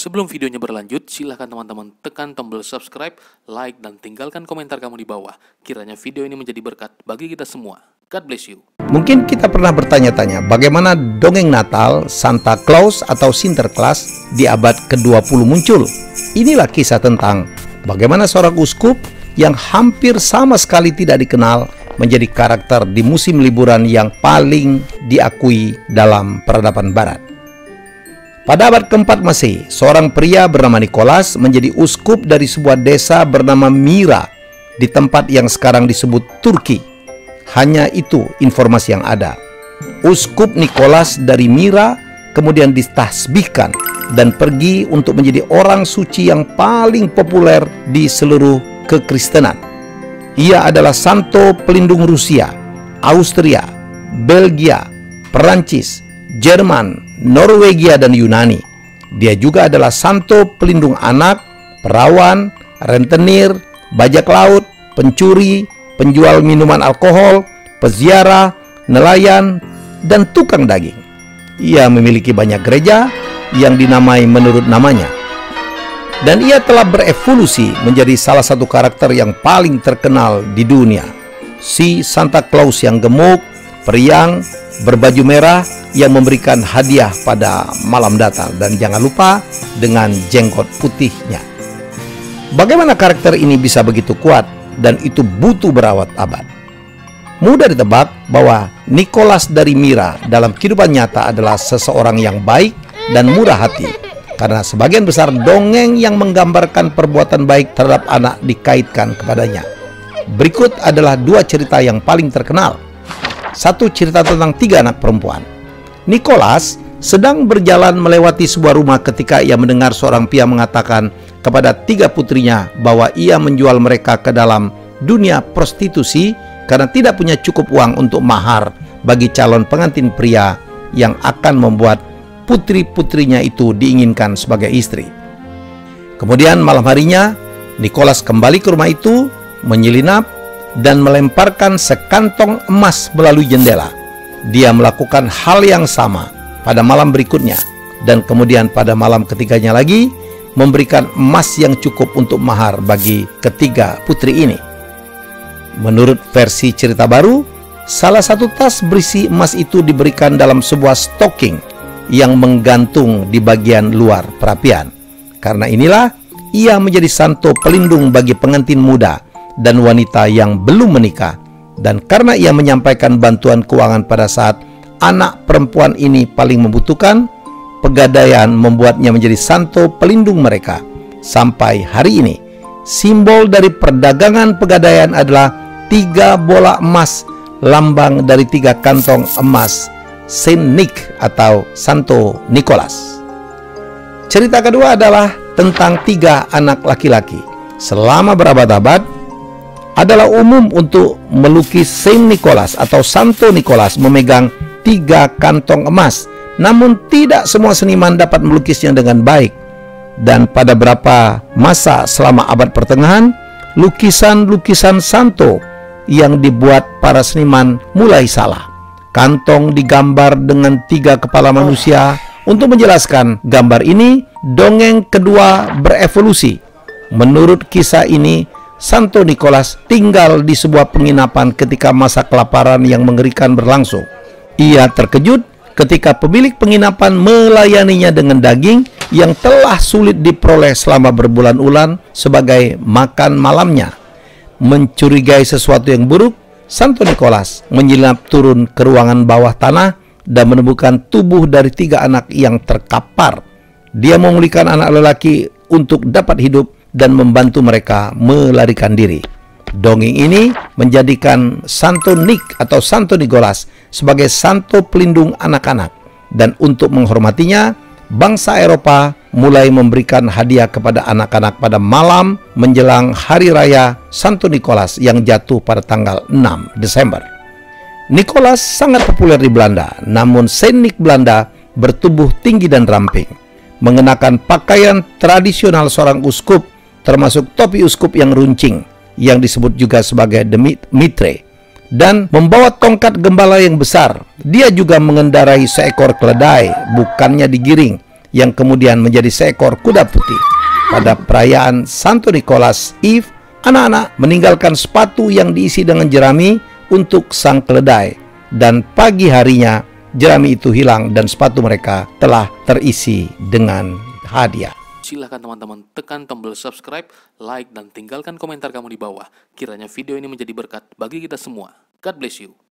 Sebelum videonya berlanjut, silahkan teman-teman tekan tombol subscribe, like, dan tinggalkan komentar kamu di bawah. Kiranya video ini menjadi berkat bagi kita semua. God bless you. Mungkin kita pernah bertanya-tanya bagaimana dongeng Natal, Santa Claus atau Sinterklas di abad ke-20 muncul. Inilah kisah tentang bagaimana seorang uskup yang hampir sama sekali tidak dikenal menjadi karakter di musim liburan yang paling diakui dalam peradaban barat. Pada abad ke-4 Masehi, seorang pria bernama Nikolas menjadi uskup dari sebuah desa bernama Myra di tempat yang sekarang disebut Turki. Hanya itu informasi yang ada. Uskup Nikolas dari Myra kemudian ditasbihkan dan pergi untuk menjadi orang suci yang paling populer di seluruh kekristenan. Ia adalah santo pelindung Rusia, Austria, Belgia, Perancis, Jerman, Norwegia, dan Yunani. Dia juga adalah santo pelindung anak, perawan, rentenir, bajak laut, pencuri, penjual minuman alkohol, peziarah, nelayan, dan tukang daging. Ia memiliki banyak gereja yang dinamai menurut namanya. Dan ia telah berevolusi menjadi salah satu karakter yang paling terkenal di dunia. Si Santa Claus yang gemuk, periang, berbaju merah yang memberikan hadiah pada malam Natal, dan jangan lupa dengan jenggot putihnya. Bagaimana karakter ini bisa begitu kuat dan itu butuh berawat-abad? Mudah ditebak bahwa Nikolas dari Myra dalam kehidupan nyata adalah seseorang yang baik dan murah hati, karena sebagian besar dongeng yang menggambarkan perbuatan baik terhadap anak dikaitkan kepadanya. Berikut adalah dua cerita yang paling terkenal. Satu cerita tentang 3 anak perempuan. Nikolas sedang berjalan melewati sebuah rumah ketika ia mendengar seorang pria mengatakan kepada 3 putrinya bahwa ia menjual mereka ke dalam dunia prostitusi karena tidak punya cukup uang untuk mahar bagi calon pengantin pria yang akan membuat putri-putrinya itu diinginkan sebagai istri. Kemudian malam harinya, Nikolas kembali ke rumah itu, menyelinap, dan melemparkan sekantong emas melalui jendela. Dia melakukan hal yang sama pada malam berikutnya, dan kemudian pada malam ketiganya lagi memberikan emas yang cukup untuk mahar bagi ketiga putri ini. Menurut versi cerita baru, salah satu tas berisi emas itu diberikan dalam sebuah stocking yang menggantung di bagian luar perapian. Karena inilah ia menjadi santo pelindung bagi pengantin muda dan wanita yang belum menikah, dan karena ia menyampaikan bantuan keuangan pada saat anak perempuan ini paling membutuhkan, pegadaian membuatnya menjadi santo pelindung mereka. Sampai hari ini, simbol dari perdagangan pegadaian adalah 3 bola emas, lambang dari 3 kantong emas Saint Nick atau Santo Nikolas. Cerita kedua adalah tentang 3 anak laki-laki. Selama berabad-abad, adalah umum untuk melukis Saint Nicholas atau Santo Nikolas memegang 3 kantong emas. Namun tidak semua seniman dapat melukisnya dengan baik. Dan pada beberapa masa selama abad pertengahan, lukisan-lukisan Santo yang dibuat para seniman mulai salah. Kantong digambar dengan 3 kepala manusia. Untuk menjelaskan gambar ini, dongeng kedua berevolusi. Menurut kisah ini, Santo Nikolas tinggal di sebuah penginapan ketika masa kelaparan yang mengerikan berlangsung. Ia terkejut ketika pemilik penginapan melayaninya dengan daging yang telah sulit diperoleh selama berbulan-bulan sebagai makan malamnya. Mencurigai sesuatu yang buruk, Santo Nikolas menyelinap turun ke ruangan bawah tanah dan menemukan tubuh dari 3 anak yang terkapar. Dia memulihkan anak lelaki untuk dapat hidup dan membantu mereka melarikan diri. Dongeng ini menjadikan Santo Nick atau Santo Nikolas sebagai santo pelindung anak-anak, dan untuk menghormatinya, bangsa Eropa mulai memberikan hadiah kepada anak-anak pada malam menjelang hari raya Santo Nikolas yang jatuh pada tanggal 6 Desember. Nikolas sangat populer di Belanda, namun Saint Nick Belanda bertubuh tinggi dan ramping, mengenakan pakaian tradisional seorang uskup, termasuk topi uskup yang runcing, yang disebut juga sebagai mitre, dan membawa tongkat gembala yang besar. Dia juga mengendarai seekor keledai, bukannya digiring, yang kemudian menjadi seekor kuda putih. Pada perayaan Santo Nicholas Eve, anak-anak meninggalkan sepatu yang diisi dengan jerami untuk sang keledai, dan pagi harinya jerami itu hilang dan sepatu mereka telah terisi dengan hadiah. Silahkan teman-teman tekan tombol subscribe, like, dan tinggalkan komentar kamu di bawah. Kiranya video ini menjadi berkat bagi kita semua. God bless you.